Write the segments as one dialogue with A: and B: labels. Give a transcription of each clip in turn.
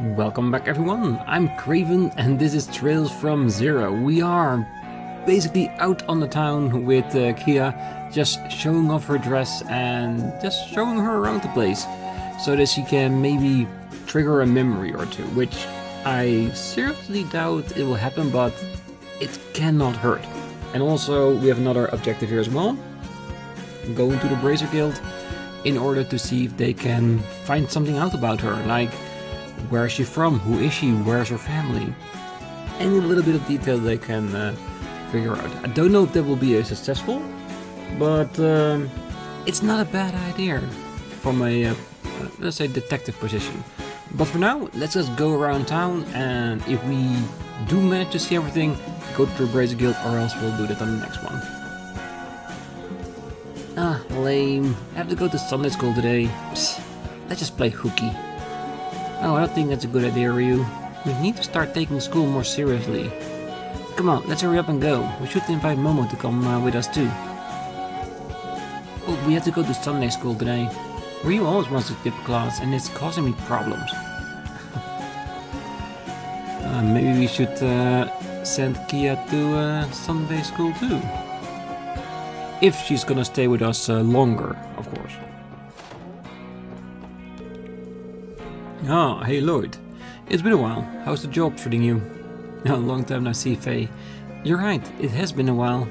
A: Welcome back everyone, I'm Craven and this is Trails from Zero. We are basically out on the town with KeA, just showing off her dress and just showing her around the place so that she can maybe trigger a memory or two, which I seriously doubt it will happen, but it cannot hurt. And also we have another objective here as well, going to the Brazier Guild in order to see if they can find something out about her, like where is she from, who is she, where's her family, any little bit of detail they can figure out. I don't know if that will be successful, but it's not a bad idea from a, let's say, detective position. But for now, let's just go around town, and if we do manage to see everything, go to the Brazier Guild, or else we'll do that on the next one. Ah, lame. I have to go to Sunday school today. Psst, let's just play hooky. Oh, I don't think that's a good idea, Ryu. We need to start taking school more seriously. Come on, let's hurry up and go. We should invite Momo to come with us too. Oh, we have to go to Sunday school today. Ryu always wants to skip class and it's causing me problems. Maybe we should send KeA to Sunday school too. If she's gonna stay with us longer, of course. Ah, hey Lloyd. It's been a while. How's the job treating you? A long time no see, Faye. You're right, it has been a while.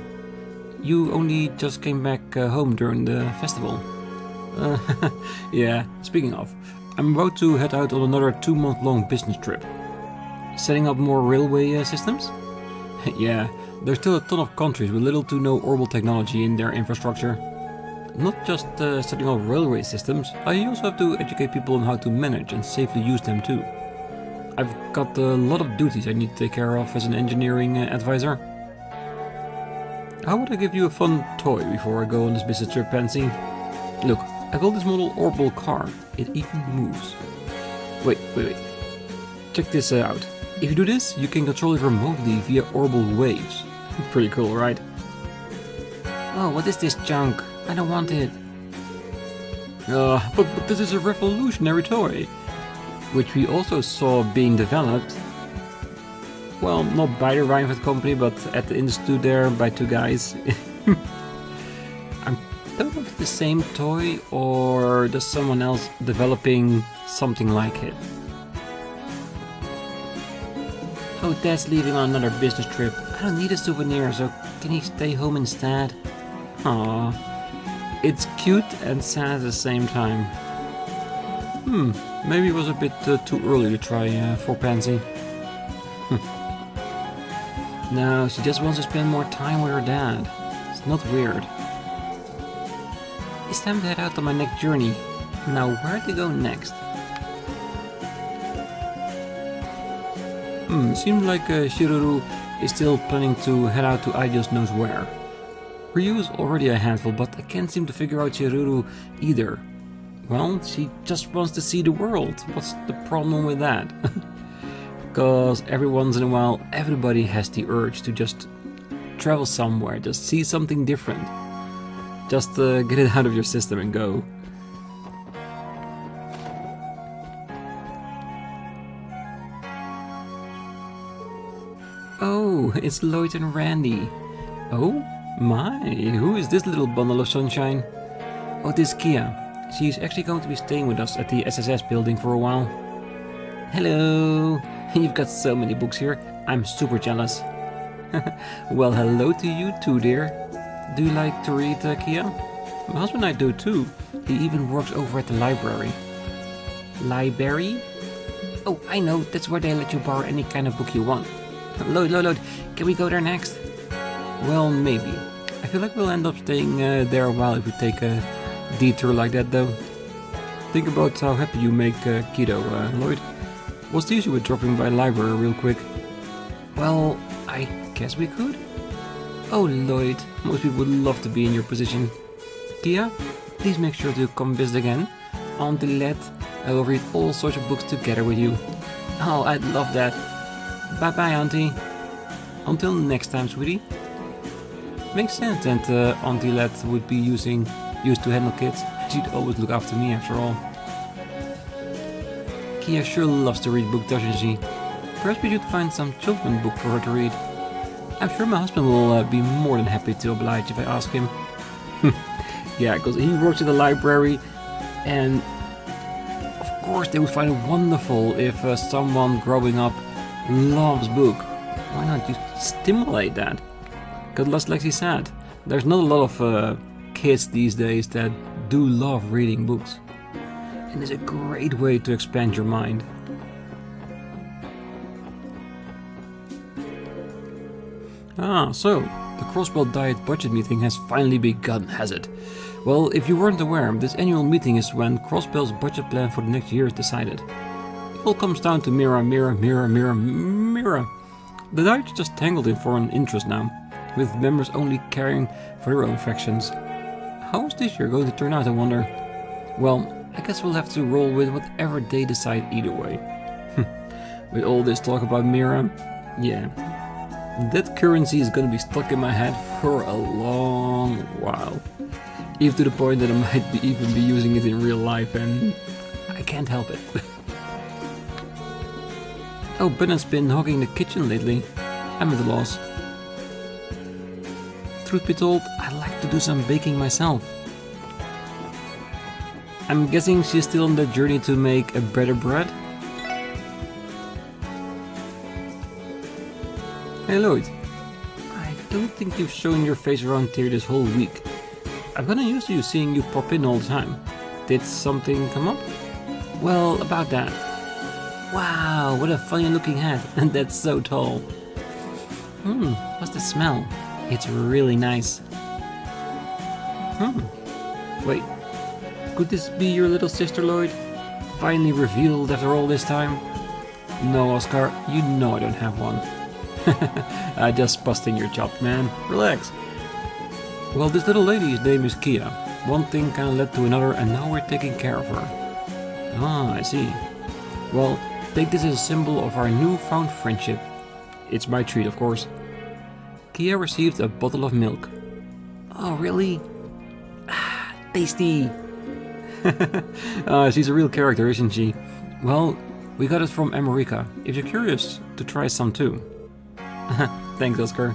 A: You only just came back home during the festival. Yeah, speaking of, I'm about to head out on another 2-month-long business trip. Setting up more railway systems? Yeah, there's still a ton of countries with little to no orbital technology in their infrastructure. Not just setting up railway systems, I also have to educate people on how to manage and safely use them too. I've got a lot of duties I need to take care of as an engineering advisor. How would I give you a fun toy before I go on this business trip, Pansy? Look, I built this model orbital car. It even moves. Wait. Check this out. If you do this, you can control it remotely via orbital waves. Pretty cool, right? Oh, what is this junk? I don't want it. But this is a revolutionary toy, which we also saw being developed. Well, not by the Reinhardt company, but at the institute there by 2 guys. I don't know if it's the same toy or there's someone else developing something like it. Oh, Dad's leaving on another business trip. I don't need a souvenir, so can he stay home instead? Aww. It's cute and sad at the same time. Maybe it was a bit too early to try for Pansy. No, she just wants to spend more time with her dad. It's not weird. It's time to head out on my next journey. Now where to go next? Seems like Shiruru is still planning to head out to Ideals knows where. Ryu's already a handful, but I can't seem to figure out Shiruru either. Well, she just wants to see the world. What's the problem with that? Because every once in a while, everybody has the urge to just travel somewhere, just see something different. Just get it out of your system and go. Oh, it's Lloyd and Randy. Oh? My, who is this little bundle of sunshine? Oh, this is KeA. She's actually going to be staying with us at the SSS building for a while. Hello! You've got so many books here. I'm super jealous. Well, hello to you too, dear. Do you like to read, KeA? My husband and I do too. He even works over at the library. Library? Oh, I know. That's where they let you borrow any kind of book you want. Lloyd, can we go there next? Well, maybe. I feel like we'll end up staying there a while if we take a detour like that, though. Think about how happy you make Kido, Lloyd. What's the issue with dropping by the library real quick? Well, I guess we could. Oh, Lloyd, most people would love to be in your position. KeA, please make sure to come visit again. Auntie Let, I will read all sorts of books together with you. Oh, I'd love that. Bye-bye, Auntie. Until next time, sweetie. Makes sense that Auntie Let would be used to handle kids. She'd always look after me after all. Kia sure loves to read books, doesn't she? Perhaps we should find some children's book for her to read. I'm sure my husband will be more than happy to oblige if I ask him. Yeah, because he works at the library, and of course they would find it wonderful if someone growing up loves book. Why not just stimulate that? Because like he said, there's not a lot of kids these days that do love reading books. And it's a great way to expand your mind. Ah, so the Crossbell Diet budget meeting has finally begun, has it? Well, if you weren't aware, this annual meeting is when Crossbell's budget plan for the next year is decided. It all comes down to Mira. The Diet's just tangled in foreign interest now, with members only caring for their own factions. How is this year going to turn out, I wonder? Well, I guess we'll have to roll with whatever they decide either way. With all this talk about Mira, yeah. That currency is gonna be stuck in my head for a long while. Even to the point that I might even be using it in real life, and I can't help it. Oh, Bennett's been hogging the kitchen lately. I'm at a loss. Truth be told, I'd like to do some baking myself. I'm guessing she's still on the journey to make a better bread? Hey Lloyd, I don't think you've shown your face around here this whole week. I've gotten used to seeing you pop in all the time. Did something come up? Well, about that. Wow, what a funny looking hat, and that's so tall. What's the smell? It's really nice. Wait, could this be your little sister, Lloyd? Finally revealed after all this time? No, Oscar, you know I don't have one. Just busting your chops, man. Relax. Well, this little lady's name is Kia. One thing kinda led to another, and now we're taking care of her. Ah, I see. Well, take this as a symbol of our newfound friendship. It's my treat, of course. Kia received a bottle of milk. Oh, really? Ah, tasty! She's a real character, isn't she? Well, we got it from America, if you're curious to try some too. Thanks, Oscar.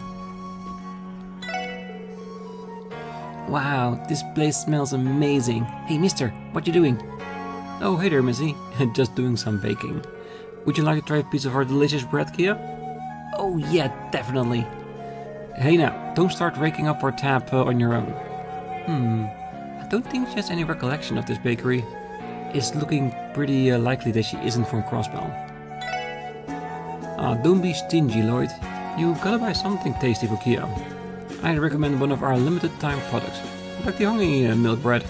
A: Wow, this place smells amazing. Hey, mister, what you doing? Oh, hey there, Missy. Just doing some baking. Would you like to try a piece of our delicious bread, Kia? Oh yeah, definitely. Hey now, don't start raking up our tab on your own. I don't think she has any recollection of this bakery. It's looking pretty likely that she isn't from Crossbell. Don't be stingy, Lloyd. You gotta buy something tasty for Kia. I'd recommend one of our limited time products, like the honey milk bread.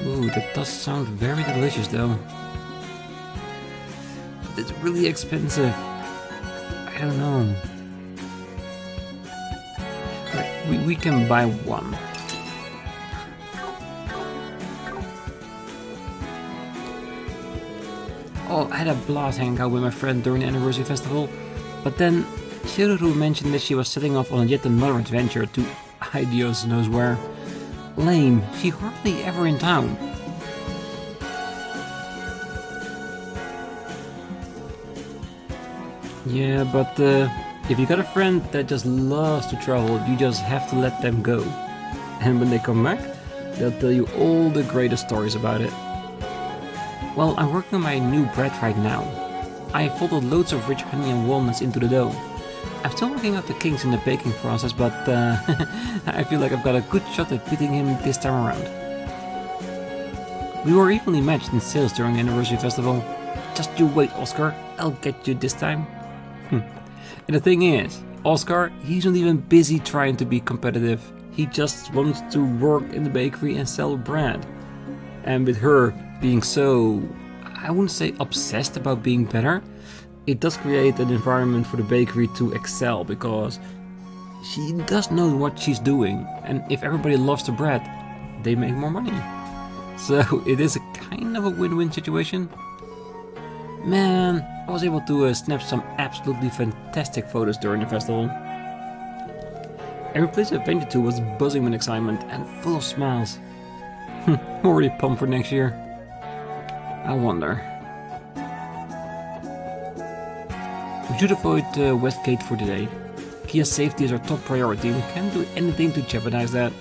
A: Ooh, that does sound very delicious though. But it's really expensive. I don't know. We can buy one. Oh, I had a blast hanging out with my friend during the anniversary festival, but then Shiruru mentioned that she was setting off on yet another adventure to Dios knows where. Lame, she hardly ever in town. Yeah, but if you got a friend that just loves to travel, you just have to let them go. And when they come back, they'll tell you all the greatest stories about it. Well, I'm working on my new bread right now. I folded loads of rich honey and walnuts into the dough. I'm still working out the kinks in the baking process, but I feel like I've got a good shot at beating him this time around. We were evenly matched in sales during the anniversary festival. Just you wait, Oscar, I'll get you this time. And the thing is, Oscar, he's not even busy trying to be competitive. He just wants to work in the bakery and sell bread. And with her being so, I wouldn't say obsessed about being better, it does create an environment for the bakery to excel, because she does know what she's doing, and if everybody loves the bread, they make more money. So it is a kind of a win-win situation. Man, I was able to snap some absolutely fantastic photos during the festival. Every place I ventured to was buzzing with excitement and full of smiles. I'm already pumped for next year. I wonder. should avoid Westgate for today. KeA's safety is our top priority. We can't do anything to jeopardize that.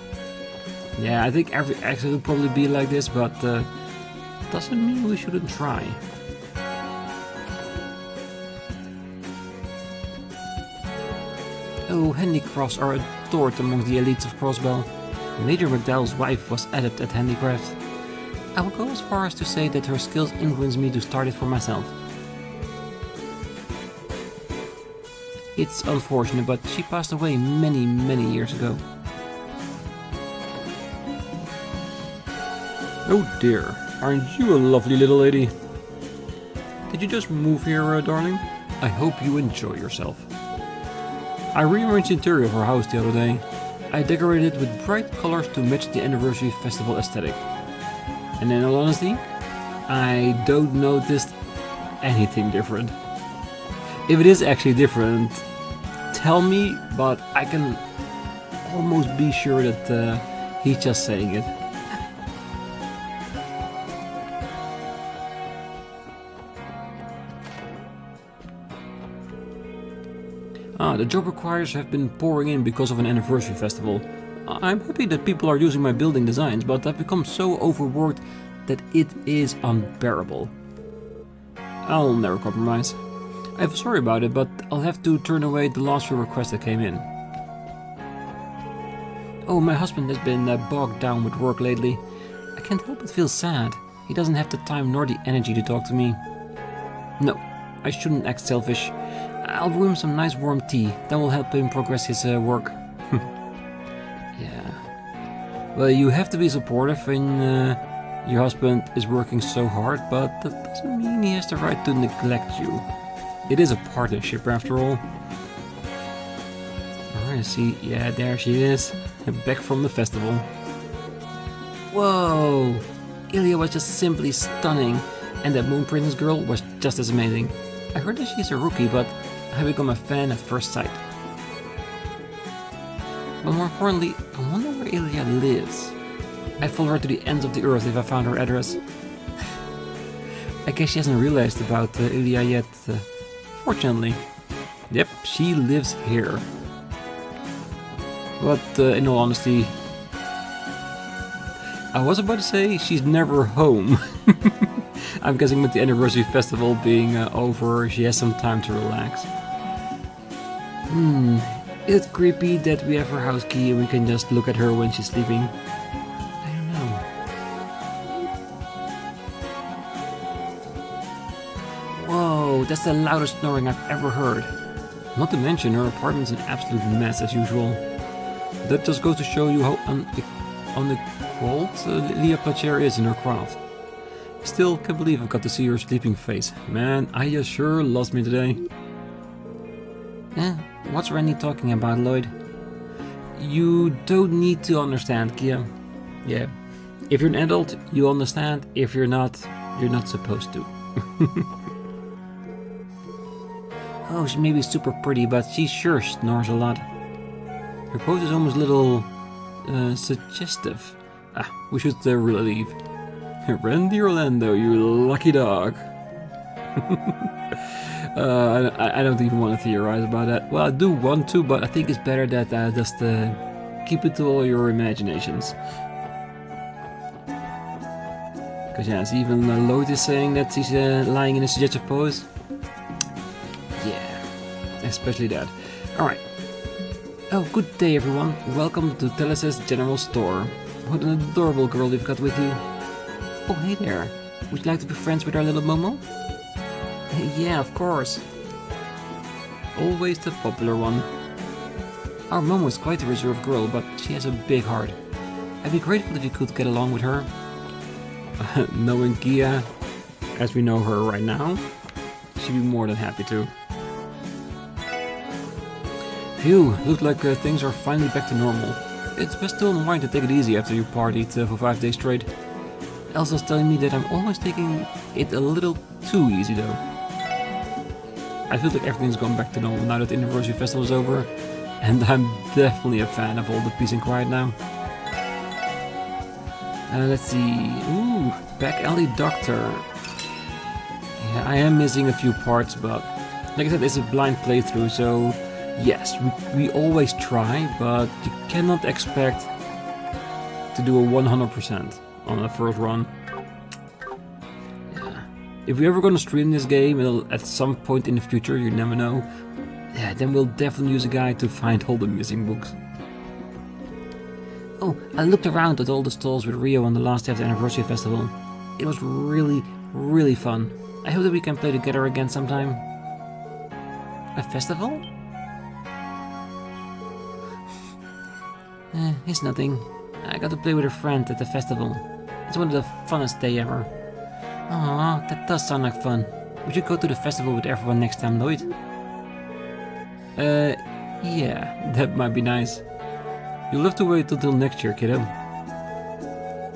A: Yeah, I think every accident will probably be like this, but doesn't mean we shouldn't try. Oh, handicrafts are adored among the elites of Crossbell. Major McDowell's wife was adept at handicraft. I will go as far as to say that her skills influenced me to start it for myself. It's unfortunate, but she passed away many years ago. Oh dear, aren't you a lovely little lady? Did you just move here, darling? I hope you enjoy yourself. I rearranged the interior of our house the other day. I decorated it with bright colors to match the anniversary festival aesthetic. And in all honesty, I don't notice anything different. If it is actually different, tell me, but I can almost be sure that he's just saying it. The job requires have been pouring in because of an anniversary festival. I'm happy that people are using my building designs, but I've become so overworked that it is unbearable. I'll never compromise. I'm sorry about it, but I'll have to turn away the last few requests that came in. Oh, my husband has been bogged down with work lately. I can't help but feel sad. He doesn't have the time nor the energy to talk to me. No, I shouldn't act selfish. I'll brew him some nice warm tea. That will help him progress his work. Yeah. Well, you have to be supportive when your husband is working so hard, but that doesn't mean he has the right to neglect you. It is a partnership after all. Alright, see. Yeah, there she is. Back from the festival. Whoa! Ilya was just simply stunning, and that Moon Princess girl was just as amazing. I heard that she's a rookie, but I become a fan at first sight. But more importantly, I wonder where Ilya lives. I'd follow her to the ends of the earth if I found her address. I guess she hasn't realized about Ilya yet, fortunately. Yep, she lives here. But in all honesty, I was about to say she's never home. I'm guessing with the anniversary festival being over, she has some time to relax. It's creepy that we have her house key and we can just look at her when she's sleeping. I don't know. Whoa, that's the loudest snoring I've ever heard. Not to mention her apartment's an absolute mess as usual. That just goes to show you how unequaled Leah Placher is in her craft. Still, can't believe I've got to see her sleeping face. Man, Aya sure lost me today. What's Randy talking about, Lloyd? You don't need to understand, KeA. Yeah. If you're an adult, you understand. If you're not supposed to. Oh, she may be super pretty, but she sure snores a lot. Her pose is almost a little suggestive. We should really leave. Randy Orlando, you lucky dog. I don't even want to theorize about that. Well, I do want to, but I think it's better that I just keep it to all your imaginations. Because yes, even Lloyd is saying that he's lying in a suggestive pose. Yeah, especially that. Alright. Oh, good day everyone. Welcome to Teles's General Store. What an adorable girl you've got with you. Oh, hey there. Would you like to be friends with our little Momo? Yeah, of course. Always the popular one. Our Momo is quite a reserved girl, but she has a big heart. I'd be grateful if you could get along with her. Knowing KeA, as we know her right now, she'd be more than happy to. Phew, looks like things are finally back to normal. It's best to unwind and take it easy after you partied for 5 days straight. Elsa's telling me that I'm always taking it a little too easy though. I feel like everything's gone back to normal now that the anniversary festival is over, and I'm definitely a fan of all the peace and quiet now. Let's see. Ooh, back alley doctor. Yeah, I am missing a few parts, but Like I said, it's a blind playthrough, so yes, we always try, but you cannot expect to do a 100% on a first run. Yeah. If we're ever gonna stream this game at some point in the future, you never know, yeah, then we'll definitely use a guide to find all the missing books. Oh, I looked around at all the stalls with Rio on the last day of the anniversary festival. It was really, really fun. I hope that we can play together again sometime. A festival? It's nothing. I got to play with a friend at the festival. It's one of the funnest day ever. Aw, that does sound like fun. We should go to the festival with everyone next time, Lloyd. Yeah, that might be nice. You'll have to wait until next year, kiddo.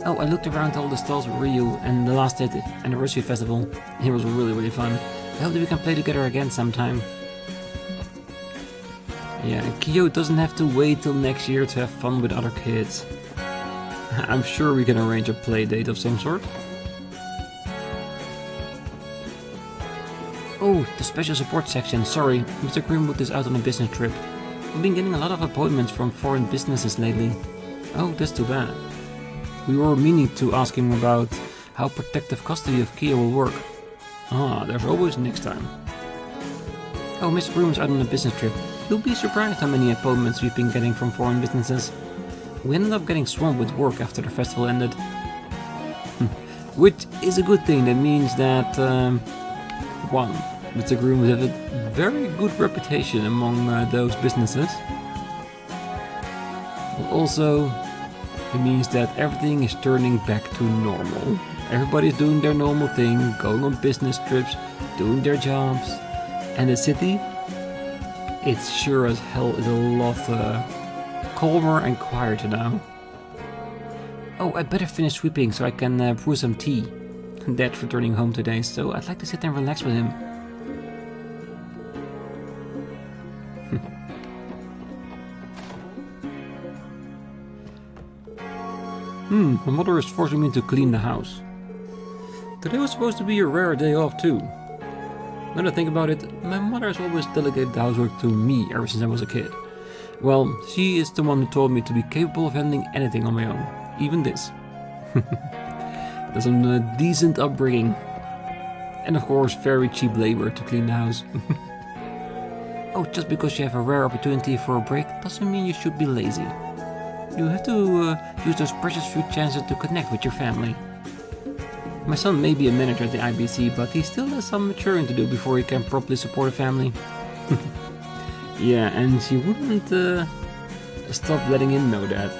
A: Oh, I looked around all the stalls with Ryu and the last day at the anniversary festival. It was really, really fun. I hope that we can play together again sometime. Yeah, KeA doesn't have to wait till next year to have fun with other kids. I'm sure we can arrange a play date of some sort. Oh, the special support section. Sorry, Mr. Greenwood is out on a business trip. We've been getting a lot of appointments from foreign businesses lately. Oh, that's too bad. We were meaning to ask him about how protective custody of KeA will work. Ah, there's always next time. Oh, Mr. Groom is out on a business trip. You'll be surprised how many appointments we've been getting from foreign businesses. We ended up getting swamped with work after the festival ended. Which is a good thing. That means that, one, Mr. Groom has a very good reputation among those businesses. But also, it means that everything is turning back to normal. Everybody's doing their normal thing, going on business trips, doing their jobs. And the city, it's sure as hell is a lot calmer and quieter now. Oh, I better finish sweeping so I can brew some tea. Dad's returning home today, so I'd like to sit and relax with him. My mother is forcing me to clean the house. Today was supposed to be a rare day off too. Now that I think about it, my mother has always delegated the housework to me ever since I was a kid. Well, she is the one who taught me to be capable of handling anything on my own, even this. That's a decent upbringing. And of course, very cheap labor to clean the house. Oh, just because you have a rare opportunity for a break doesn't mean you should be lazy. You have to use those precious few chances to connect with your family. My son may be a manager at the IBC, but he still has some maturing to do before he can properly support a family. Yeah, and she wouldn't stop letting him know that.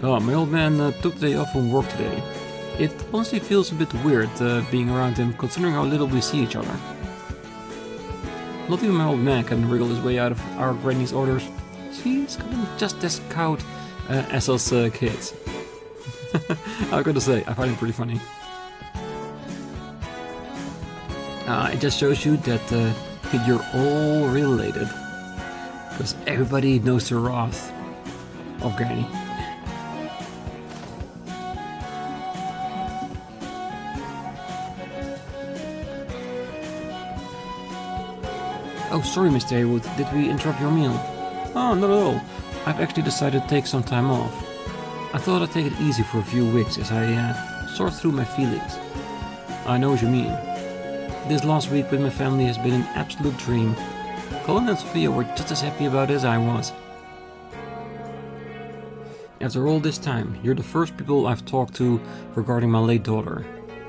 A: Oh, my old man took the day off from work today. It honestly feels a bit weird being around him, considering how little we see each other. Not even my old man can wriggle his way out of our granny's orders. She's gotten just as cowed as us kids. I gotta say, I find it pretty funny. It just shows you that you're all related. Because everybody knows the wrath of Granny. Oh, sorry, Mr. Haywood, did we interrupt your meal? Oh, not at all. I've actually decided to take some time off. I thought I'd take it easy for a few weeks as I sort through my feelings. I know what you mean. This last week with my family has been an absolute dream. Colin and Sophia were just as happy about it as I was. After all this time, you're the first people I've talked to regarding my late daughter.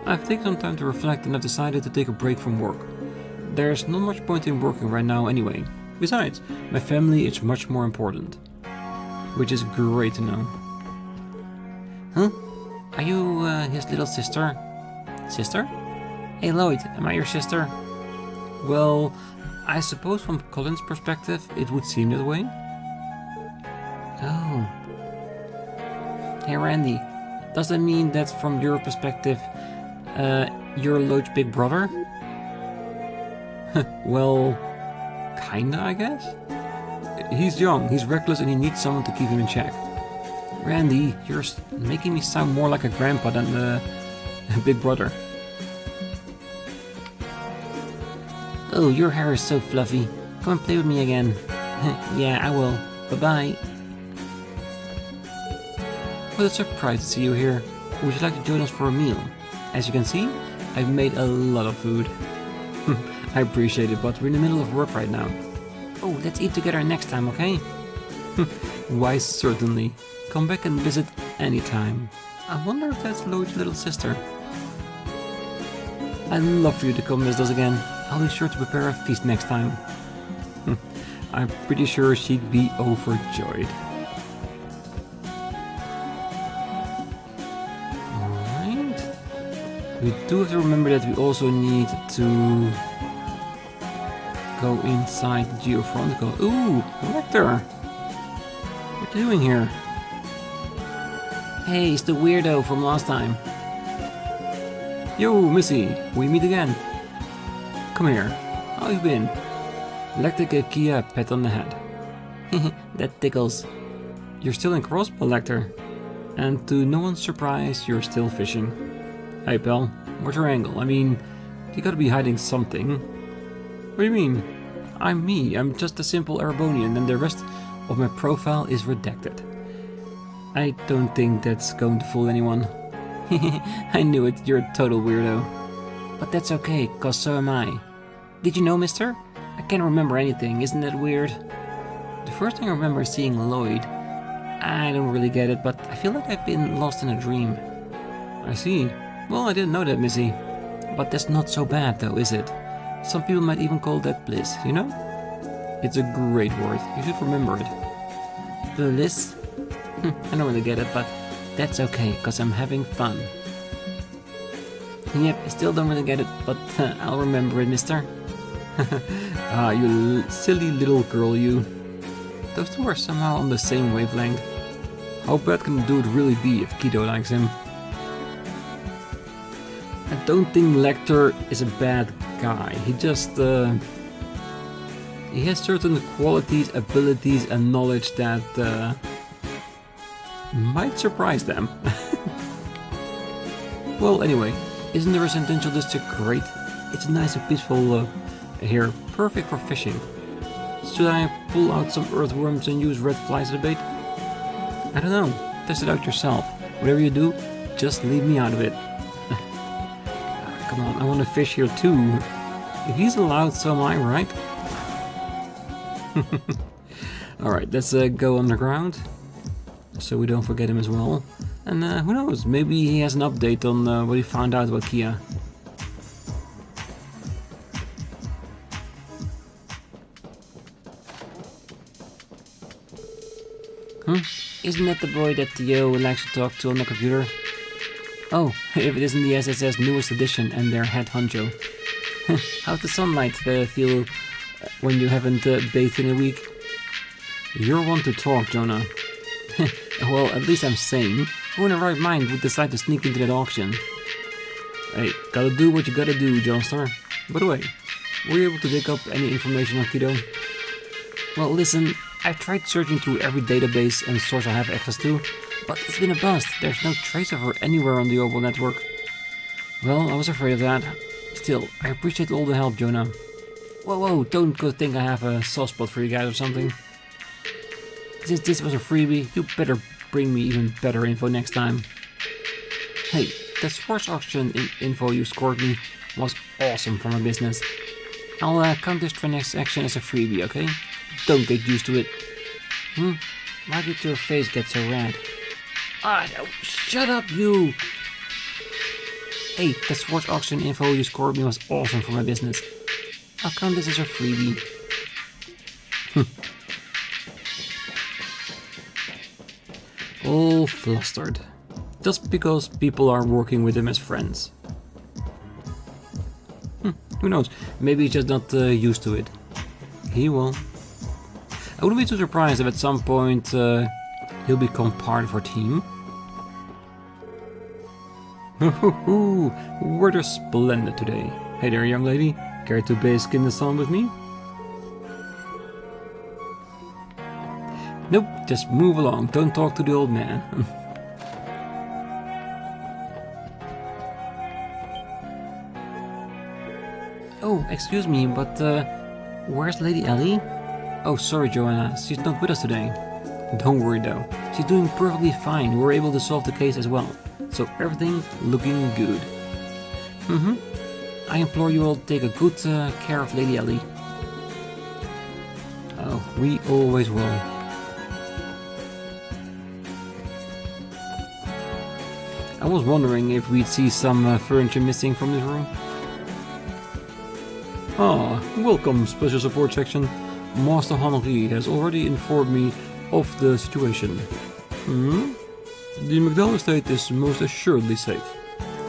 A: I've taken some time to reflect and I've decided to take a break from work. There's not much point in working right now anyway. Besides, my family is much more important. Which is great to know. Huh? Are you his little sister? Sister? Hey Lloyd, am I your sister? Well, I suppose from Colin's perspective it would seem that way. Oh. Hey Randy, does that mean that from your perspective, you're Lloyd's big brother? Well, kinda, I guess? He's young, he's reckless, and he needs someone to keep him in check. Randy, you're making me sound more like a grandpa than a big brother. Oh, your hair is so fluffy. Come and play with me again. Yeah, I will. Bye-bye. What a surprise to see you here. Would you like to join us for a meal? As you can see, I've made a lot of food. I appreciate it, but we're in the middle of work right now. Oh, let's eat together next time, okay? Why, certainly. Come back and visit anytime. I wonder if that's Lloyd's little sister. I'd love for you to come visit us again. I'll be sure to prepare a feast next time. I'm pretty sure she'd be overjoyed. Alright. We do have to remember that we also need to go inside the geofrontical. Ooh, Lecter! What are you doing here? Hey, it's the weirdo from last time. Yo, Missy, we meet again. Come here. How you been? Lecter gave KeA a pat on the head. That tickles. You're still in Crossbell, Lecter. And to no one's surprise, you're still fishing. Hey, pal, what's your angle? I mean, you gotta be hiding something. What do you mean? I'm me. I'm just a simple Erebonian, and the rest of my profile is redacted. I don't think that's going to fool anyone. I knew it, you're a total weirdo. But that's okay, cause so am I. Did you know, mister? I can't remember anything, isn't that weird? The first thing I remember is seeing Lloyd. I don't really get it, but I feel like I've been lost in a dream. I see. Well, I didn't know that, Missy. But that's not so bad though, is it? Some people might even call that bliss, you know? It's a great word, you should remember it. Bliss? I don't really get it, but that's okay, cause I'm having fun. Yep, I still don't really get it, but I'll remember it, mister. Ah, you silly little girl, you. Those two are somehow on the same wavelength. How bad can the dude really be if Kido likes him? I don't think Lecter is a bad guy. He just, he has certain qualities, abilities, and knowledge that, might surprise them. Well, anyway, isn't the residential district great? It's nice and peaceful here, perfect for fishing. Should I pull out some earthworms and use red flies as a bait? I don't know, test it out yourself. Whatever you do, just leave me out of it. Come on, I want to fish here too. If he's allowed, so am I, right? Alright, let's go underground, so we don't forget him as well. And who knows, maybe he has an update on what he found out about KeA. Isn't that the boy that Theo likes to talk to on the computer? Oh, if it isn't the SSS newest edition and their head honcho. How's the sunlight feel when you haven't bathed in a week? You're one to talk, Jonah. Well, at least I'm sane. Who in their right mind would decide to sneak into that auction? Hey, gotta do what you gotta do, Johnstar. By the way, were you able to dig up any information on Kido? Well, listen, I've tried searching through every database and source I have access to, but it's been a bust. There's no trace of her anywhere on the Orbital network. Well, I was afraid of that. Still, I appreciate all the help, Jonah. Whoa, don't go think I have a soft spot for you guys or something. Since this was a freebie, you better bring me even better info next time. Hey, that sports auction info you scored me was awesome for my business. I'll count this transaction as a freebie, okay? Don't get used to it. Why did your face get so red? Ah, oh, shut up, you! Hey, that sports auction info you scored me was awesome for my business. I'll count this as a freebie. All flustered. Just because people are working with him as friends. Who knows? Maybe he's just not used to it. He will. I wouldn't be too surprised if at some point he'll become part of our team. Weather splendid today. Hey there, young lady. Care to bask in the sun with me? Nope, just move along. Don't talk to the old man. Oh, excuse me, but where's Lady Ellie? Oh, sorry, Joanna, she's not with us today. Don't worry though, she's doing perfectly fine. We were able to solve the case as well, so everything's looking good. I implore you all to take a good care of Lady Ellie. Oh, we always will. I was wondering if we'd see some furniture missing from this room. Ah, welcome, Special Support Section. Master Hanri has already informed me of the situation. The McDowell estate is most assuredly safe.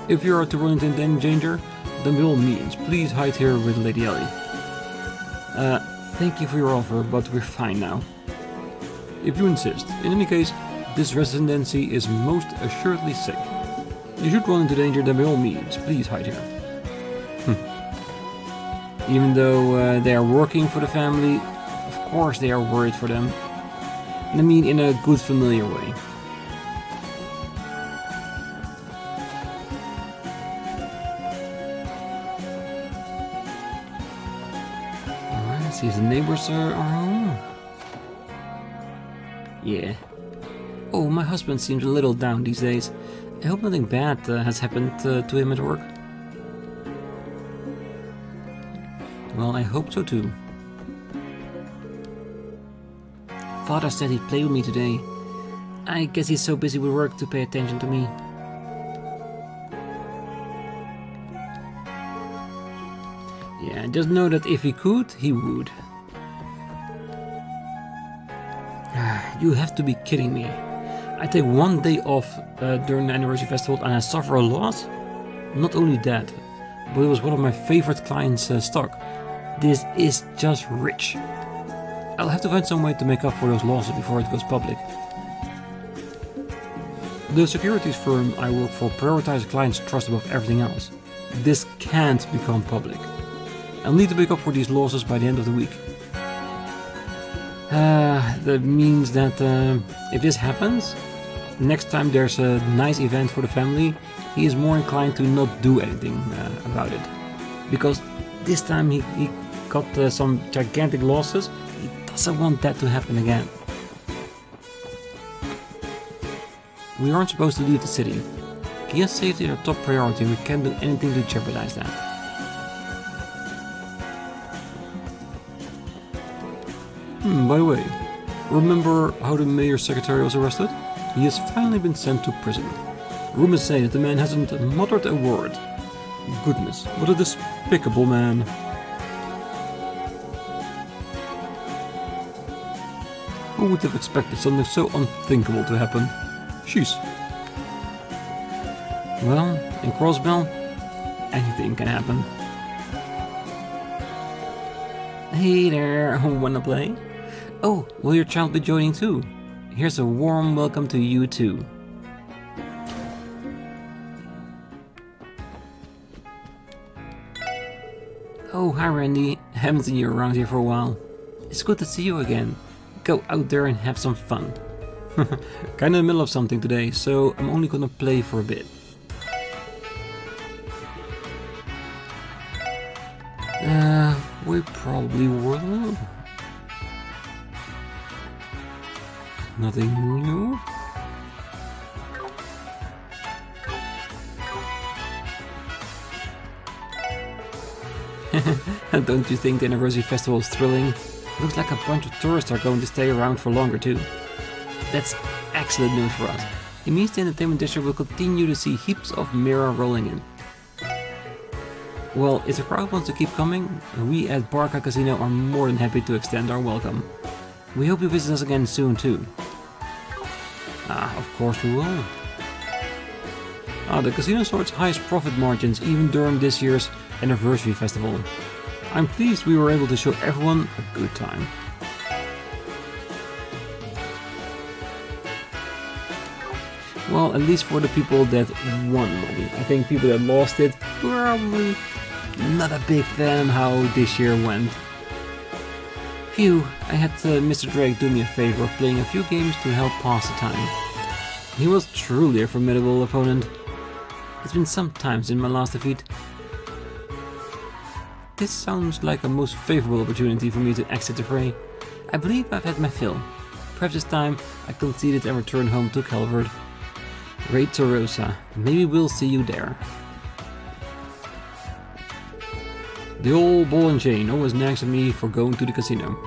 A: If you are to run into any danger, then by all means, please hide here with Lady Ellie. Thank you for your offer, but we're fine now. If you insist. In any case, this residency is most assuredly safe. You should run into danger, then by all means, please hide here. Even though they are working for the family, of course they are worried for them. And I mean in a good familiar way. Alright, see if the neighbors are home. Yeah. Oh, my husband seems a little down these days. I hope nothing bad has happened to him at work. Well, I hope so too. Father said he'd play with me today. I guess he's so busy with work to pay attention to me. Yeah, just know that if he could, he would. You have to be kidding me. I take one day off during the anniversary festival and I suffer a loss? Not only that, but it was one of my favorite clients' stock. This is just rich. I'll have to find some way to make up for those losses before it goes public. The securities firm I work for prioritizes clients' trust above everything else. This can't become public. I'll need to make up for these losses by the end of the week. That means that if this happens, next time there's a nice event for the family, he is more inclined to not do anything about it. Because this time he got some gigantic losses. He doesn't want that to happen again. We aren't supposed to leave the city. KeA's safety is our top priority and we can't do anything to jeopardize that. By the way, remember how the mayor's secretary was arrested? He has finally been sent to prison. Rumors say that the man hasn't muttered a word. Goodness, what a despicable man. Who would have expected something so unthinkable to happen? Jeez. Well, in Crossbell, anything can happen. Hey there, wanna play? Oh, will your child be joining too? Here's a warm welcome to you too. Oh, hi Randy. Haven't seen you around here for a while. It's good to see you again. Go out there and have some fun. Kinda in the middle of something today, so I'm only gonna play for a bit. We probably will. Nothing new. Don't you think the anniversary festival is thrilling? Looks like a bunch of tourists are going to stay around for longer too. That's excellent news for us. It means the entertainment district will continue to see heaps of mirror rolling in. Well, if the crowd wants to keep coming, we at Barca Casino are more than happy to extend our welcome. We hope you visit us again soon too. Of course we will. The casino saw its highest profit margins even during this year's anniversary festival. I'm pleased we were able to show everyone a good time. Well, at least for the people that won money. I think people that lost it, probably not a big fan how this year went. Phew, I had Mr. Drake do me a favor of playing a few games to help pass the time. He was truly a formidable opponent. It's been some time since my last defeat. This sounds like a most favorable opportunity for me to exit the fray. I believe I've had my fill. Perhaps this time I concede it and return home to Calvert. Great Torosa, maybe we'll see you there. The old ball and chain always nags at me for going to the casino.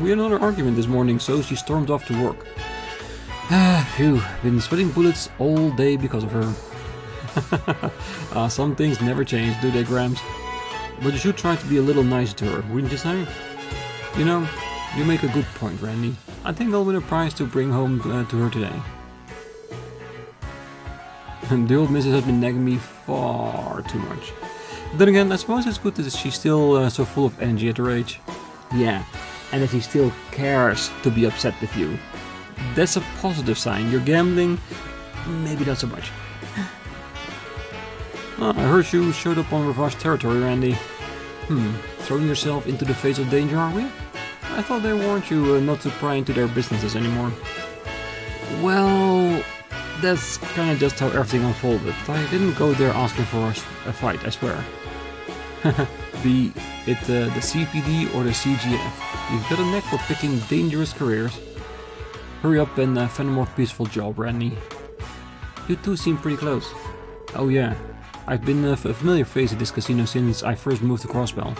A: We had another argument this morning, so she stormed off to work. Phew, been sweating bullets all day because of her. Some things never change, do they, Grams? But you should try to be a little nicer to her, wouldn't you say? You know, you make a good point, Randy. I think I'll win a prize to bring home to her today. The old missus has been nagging me far too much. Then again, I suppose it's good that she's still so full of energy at her age. Yeah, and that she still cares to be upset with you. That's a positive sign. You're gambling, maybe not so much. I heard you showed up on Ravage territory, Randy. Throwing yourself into the face of danger, are we? I thought they warned you not to pry into their businesses anymore. Well, that's kinda just how everything unfolded. I didn't go there asking for a fight, I swear. Be it the CPD or the CGF, you've got a knack for picking dangerous careers. Hurry up and find a more peaceful job, Randy. You two seem pretty close. Oh yeah, I've been a familiar face at this casino since I first moved to Crossbell.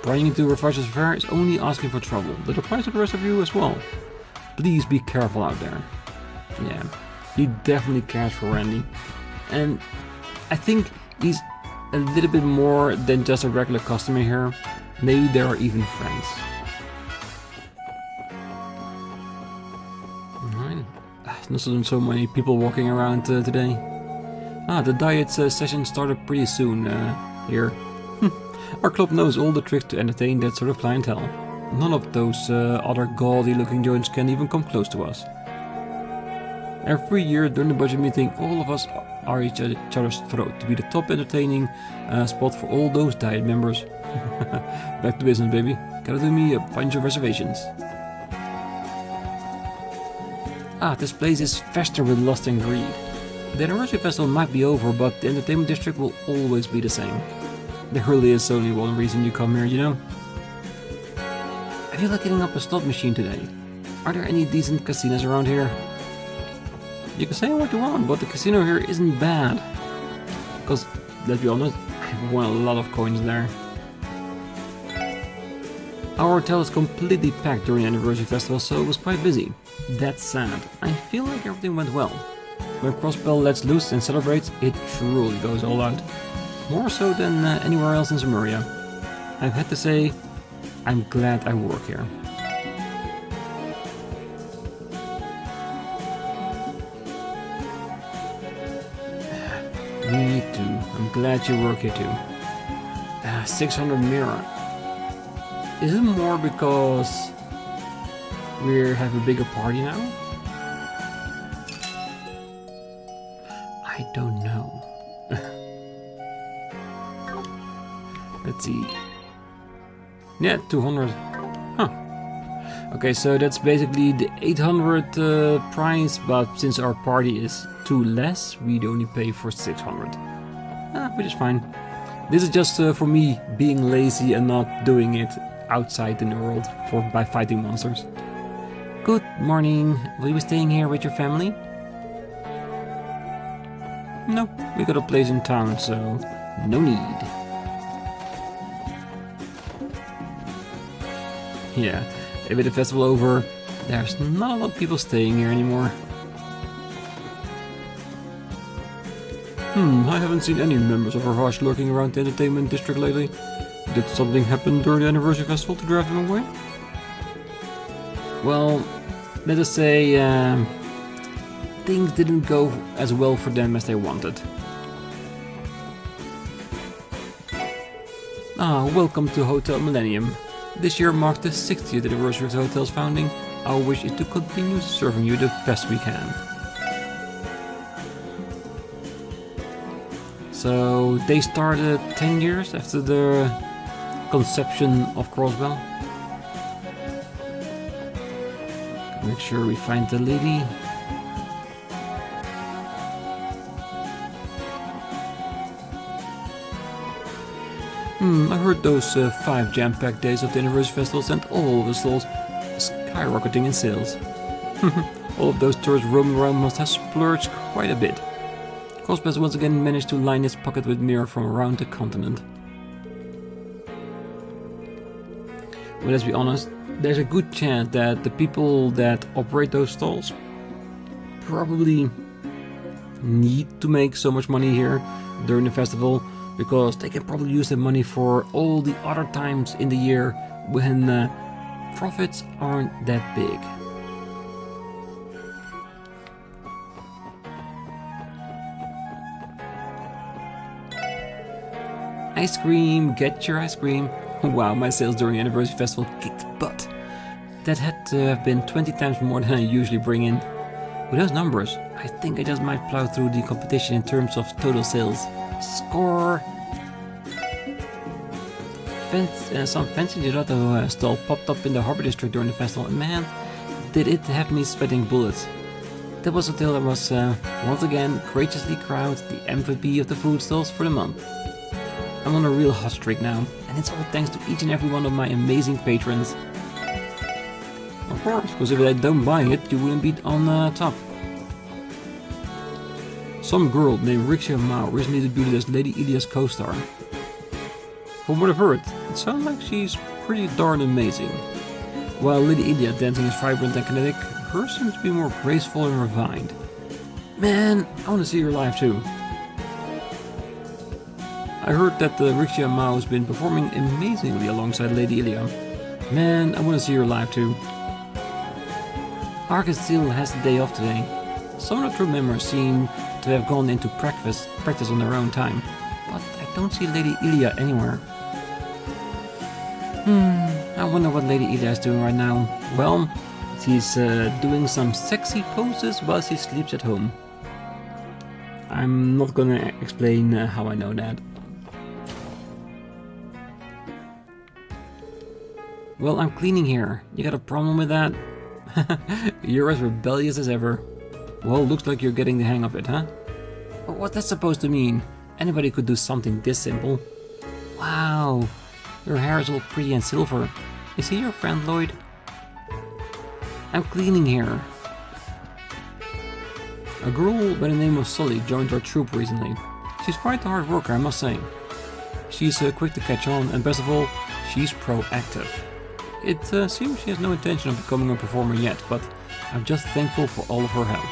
A: Prying into Ravage's affair is only asking for trouble. That applies to the rest of you as well. Please be careful out there. Yeah, he definitely cares for Randy. And I think he's a little bit more than just a regular customer here. Maybe they are even friends. Alright. There's not so many people walking around today. The diet session started pretty soon here. Our club knows all the tricks to entertain that sort of clientele. None of those other gaudy looking joints can even come close to us. Every year during the budget meeting, all of us are each other's throat to be the top entertaining spot for all those diet members. Back to business, baby. Gotta do me a bunch of reservations. This place is fester with lust and greed. The anniversary festival might be over, but the entertainment district will always be the same. There really is only one reason you come here, you know? I feel like getting up a slot machine today. Are there any decent casinos around here? You can say what you want, but the casino here isn't bad. Because, let's be honest, I've won a lot of coins there. Our hotel is completely packed during the anniversary festival, so it was quite busy. That's sad. I feel like everything went well. When Crossbell lets loose and celebrates, it truly goes all out. More so than anywhere else in Sumeria. I've had to say, I'm glad I work here. Me too. I'm glad you work here too. 600 mirror. Is it more because we have a bigger party now? I don't know. Let's see. Yeah, 200. Huh. Okay, so that's basically the 800 price, but since our party is 2 less, we'd only pay for 600. Which is fine. This is just for me being lazy and not doing it outside in the world by fighting monsters. Good morning. Will you be staying here with your family? No, we got a place in town, so no need. Yeah, with the festival over, there's not a lot of people staying here anymore. I haven't seen any members of Ravage lurking around the entertainment district lately. Did something happen during the anniversary festival to drive them away? Well, let us say things didn't go as well for them as they wanted. Welcome to Hotel Millennium. This year marks the 60th anniversary of the hotel's founding. Our wish is to continue serving you the best we can. So they started 10 years after the conception of Crossbell. Make sure we find the lady. I heard those 5 jam-packed days of the Anniversary Festival sent all of the stalls skyrocketing in sales. All of those tourists roaming around must have splurged quite a bit. Crossbell once again managed to line his pocket with mirror from around the continent. Well, let's be honest, there's a good chance that the people that operate those stalls probably need to make so much money here during the festival, because they can probably use the money for all the other times in the year when profits aren't that big. Ice cream, get your ice cream. Wow, my sales during the Anniversary Festival kicked butt. That had to have been 20 times more than I usually bring in. With those numbers, I think I just might plow through the competition in terms of total sales. Score! Some fancy gelato stall popped up in the Harbor District during the festival, and man, did it have me sweating bullets. That was until I was once again graciously crowned the MVP of the food stalls for the month. I'm on a real hot streak now, and it's all thanks to each and every one of my amazing patrons. Of course, because if I don't buy it, you wouldn't be on top. Some girl named Riksha Mao recently debuted as Lady Ilia's co-star. From what I've heard, it sounds like she's pretty darn amazing. While Lady Ilia dancing is vibrant and kinetic, hers seems to be more graceful and refined. Man, I want to see her live too. I heard that Riksha Mao has been performing amazingly alongside Lady Ilia. Man, I want to see her live too. Ark still has the day off today. Some of the troop members seem to have gone into practice on their own time, but I don't see Lady Ilia anywhere. I wonder what Lady Ilia is doing right now. Well, she's doing some sexy poses while she sleeps at home. I'm not gonna explain how I know that. Well, I'm cleaning here. You got a problem with that? You're as rebellious as ever. Well, looks like you're getting the hang of it, huh? But what's that supposed to mean? Anybody could do something this simple. Wow, your hair is all pretty and silver. Is he your friend, Lloyd? I'm cleaning here. A girl by the name of Sully joined our troop recently. She's quite a hard worker, I must say. She's quick to catch on, and best of all, she's proactive. It seems she has no intention of becoming a performer yet, but I'm just thankful for all of her help.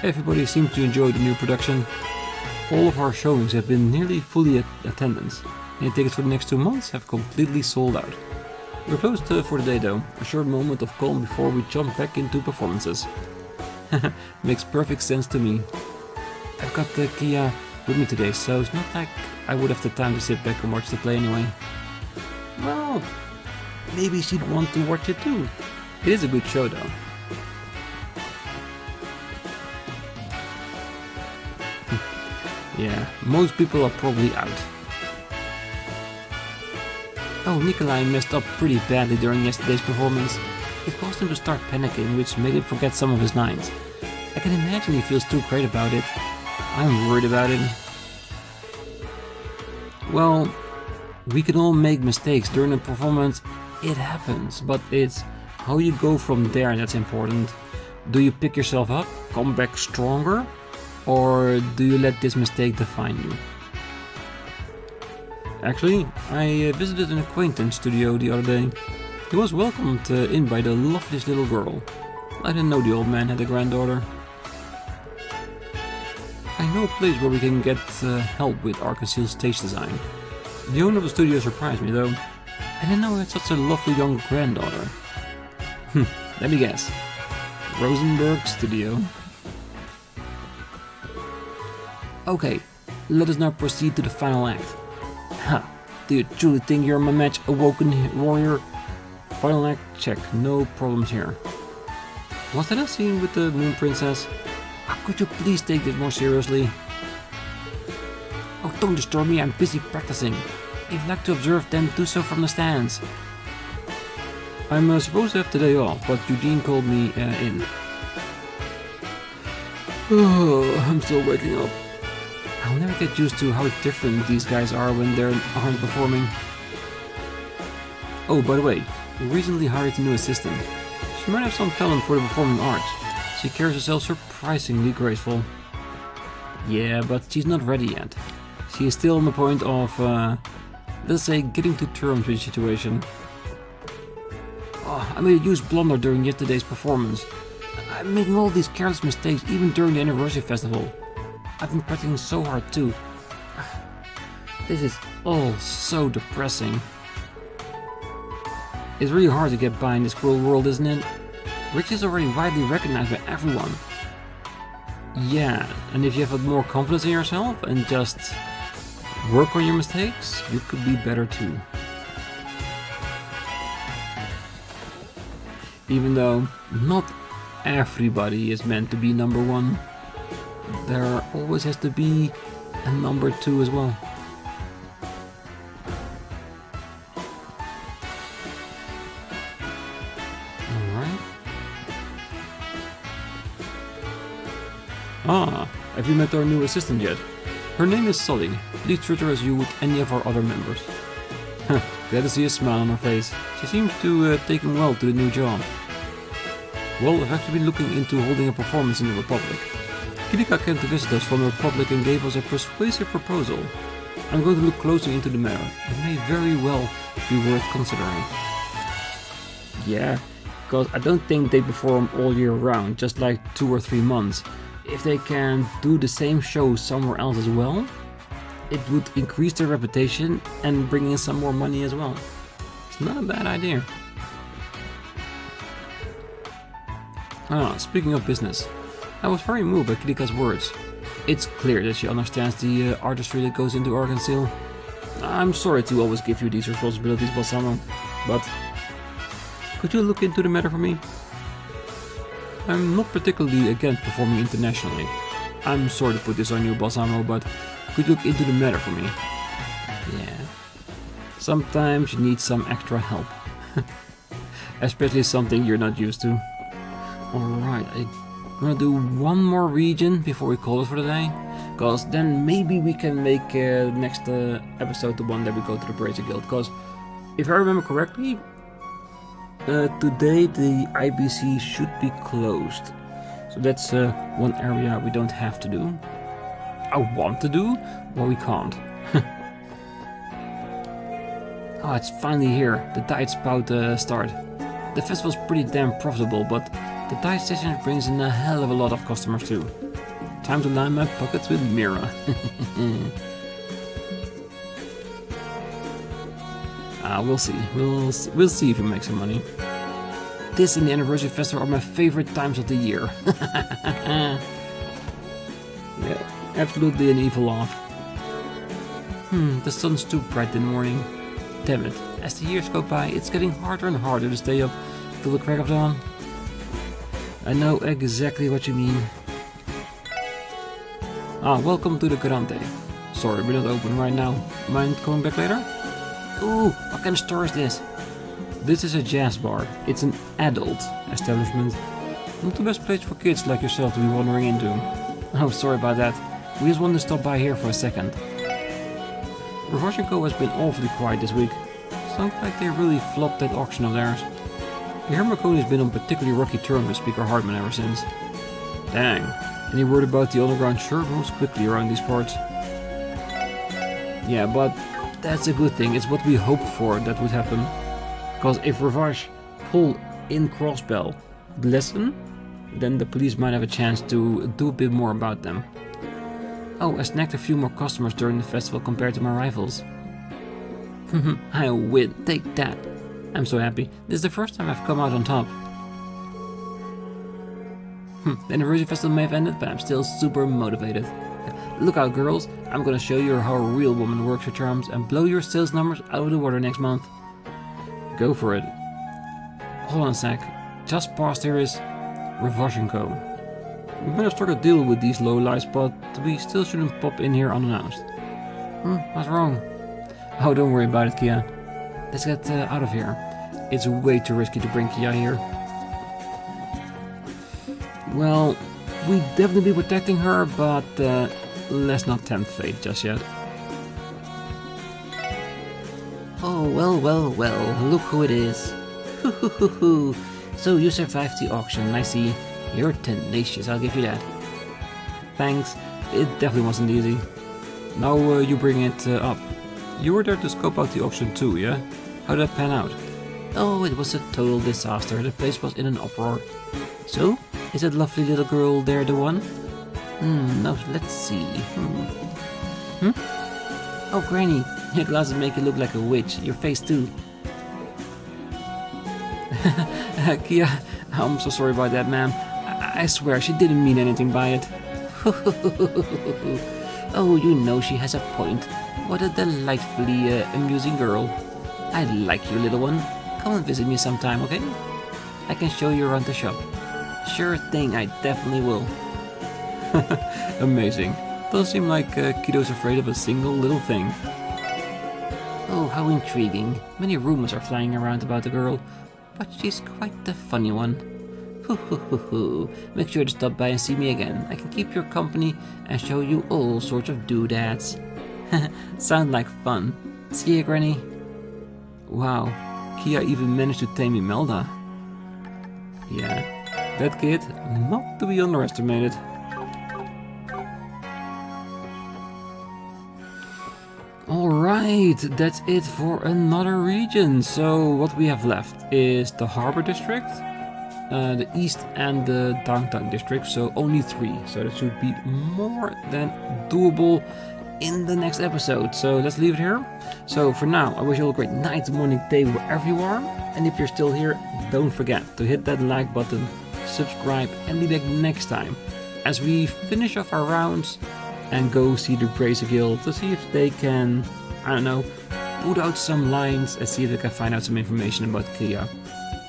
A: Everybody seems to enjoy the new production. All of our showings have been nearly fully attendance, and tickets for the next 2 months have completely sold out. We're closed for the day though, a short moment of calm before we jump back into performances. Makes perfect sense to me. I've got KeA with me today, so it's not like I would have the time to sit back and watch the play anyway. Well, maybe she'd want to watch it too. It is a good show though. Yeah, most people are probably out. Oh, Nikolai messed up pretty badly during yesterday's performance. It caused him to start panicking, which made him forget some of his lines. I can imagine he feels too great about it. I'm worried about it. Well, we can all make mistakes during a performance. It happens, but it's how you go from there that's important. Do you pick yourself up, come back stronger, or do you let this mistake define you? Actually, I visited an acquaintance studio the other day. He was welcomed in by the loveliest little girl. I didn't know the old man had a granddaughter. I know a place where we can get help with our concealed stage design. The owner of the studio surprised me though. I didn't know he had such a lovely young granddaughter. Let me guess. Rosenberg Studio. Okay, let us now proceed to the final act. Ha! Do you truly think you're my match, awoken warrior? Final act check, no problems here. Was that a scene with the Moon Princess? Could you please take this more seriously? Oh, don't disturb me, I'm busy practicing. If you'd like to observe, then do so from the stands. I'm supposed to have today off, but Eugene called me in. Oh, I'm still waking up. I'll never get used to how different these guys are when they aren't performing. Oh, by the way, we recently hired a new assistant. She might have some talent for the performing arts. She carries herself surprisingly graceful. Yeah, but she's not ready yet. She is still on the point of, let's say, getting to terms with the situation. Oh, I made a huge blunder during yesterday's performance. I'm making all these careless mistakes even during the anniversary festival. I've been practicing so hard too. This is all so depressing. It's really hard to get by in this cruel world, isn't it? Rich is already widely recognized by everyone. Yeah, and if you have more confidence in yourself and just work on your mistakes, you could be better too. Even though not everybody is meant to be number one, there always has to be a number two as well. Alright. Ah, have you met our new assistant yet? Her name is Sully. Please treat her as you would any of our other members. Glad to see a smile on her face. She seems to taken well to the new job. Well, I've actually been looking into holding a performance in the Republic. Kilika came to visit us from the Republic and gave us a persuasive proposal. I'm going to look closer into the matter. It may very well be worth considering. Yeah, because I don't think they perform all year round, just like 2 or 3 months. If they can do the same show somewhere else as well, it would increase their reputation and bring in some more money as well. It's not a bad idea. Ah, speaking of business, I was very moved by Kilika's words. It's clear that she understands the artistry that goes into art and seal. I'm sorry to always give you these responsibilities, Balsamo, but could you look into the matter for me? I'm not particularly against performing internationally. I'm sorry to put this on you, Balsamo, but could you look into the matter for me? Yeah. Sometimes you need some extra help. Especially something you're not used to. Alright, I'm gonna do one more region before we call it for the day. Because then maybe we can make next episode the one that we go to the Brazier Guild. Because if I remember correctly, today the IBC should be closed. So that's one area we don't have to do. I want to do, but we can't. Oh, it's finally here. The tide spout start. The festival's pretty damn profitable, but the tide session brings in a hell of a lot of customers too. Time to line my pockets with Mira. We'll see. We'll see if we make some money. This and the anniversary festival are my favorite times of the year. Yeah, absolutely an evil laugh. The sun's too bright in the morning. Damn it, as the years go by, it's getting harder and harder to stay up till the crack of dawn. I know exactly what you mean. Welcome to the Garante. Sorry, we're not open right now. Mind coming back later? Ooh, what kind of store is this? This is a jazz bar. It's an adult establishment. Not the best place for kids like yourself to be wandering into. Oh, sorry about that. We just wanted to stop by here for a second. Revashenko has been awfully quiet this week. Sounds like they really flopped that auction of theirs. I hear Marconi has been on particularly rocky terms with Speaker Hartman ever since. Dang. Any word about the underground sure moves quickly around these parts. Yeah, but that's a good thing. It's what we hoped for that would happen. Because if Ravash pull in Crossbell listen, then the police might have a chance to do a bit more about them. Oh, I snagged a few more customers during the festival compared to my rivals. I win, take that. I'm so happy. This is the first time I've come out on top. The anniversary festival may have ended, but I'm still super motivated. Look out, girls. I'm gonna show you how a real woman works her charms and blow your sales numbers out of the water next month. Go for it. Hold on a sec. Just past here is Revashenko. We better struck a deal with these lowlights, but we still shouldn't pop in here unannounced. What's wrong? Oh, don't worry about it, KeA. Let's get out of here. It's way too risky to bring KeA here. Well, we'd definitely be protecting her, but let's not tempt fate just yet.
B: Oh, well, well, well, look who it is. Hoo hoo hoo hoo. So you survived the auction, I see. You're tenacious, I'll give you that.
A: Thanks, it definitely wasn't easy. Now you bring it up. You were there to scope out the auction too, yeah? How did that pan out?
B: Oh, it was a total disaster. The place was in an uproar. So, is that lovely little girl there the one? No, let's see. Oh, Granny, your glasses make you look like a witch. Your face too.
A: KeA, I'm so sorry about that, ma'am. I swear she didn't mean anything by it.
B: Oh, you know she has a point. What a delightfully amusing girl. I like you, little one. Come and visit me sometime, okay? I can show you around the shop. Sure thing, I definitely will.
A: Amazing. Doesn't seem like Kiddo's afraid of a single little thing.
B: Oh, how intriguing. Many rumors are flying around about the girl, but she's quite the funny one. Make sure to stop by and see me again. I can keep your company and show you all sorts of doodads. Sound like fun. See ya, Granny.
A: Wow, KeA even managed to tame Imelda. Yeah, that kid, not to be underestimated. Alright, that's it for another region. So what we have left is the Harbor District, the East and the Downtown District, so only 3. So that should be more than doable in the next episode. So let's leave it here. So for now, I wish you all a great night, morning, day, wherever you are. And if you're still here, don't forget to hit that like button, subscribe, and be back next time as we finish off our rounds and go see the Bracer Guild to see if they can, I don't know, put out some lines and see if they can find out some information about KeA,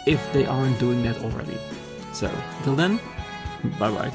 A: if they aren't doing that already. So, until then, bye bye.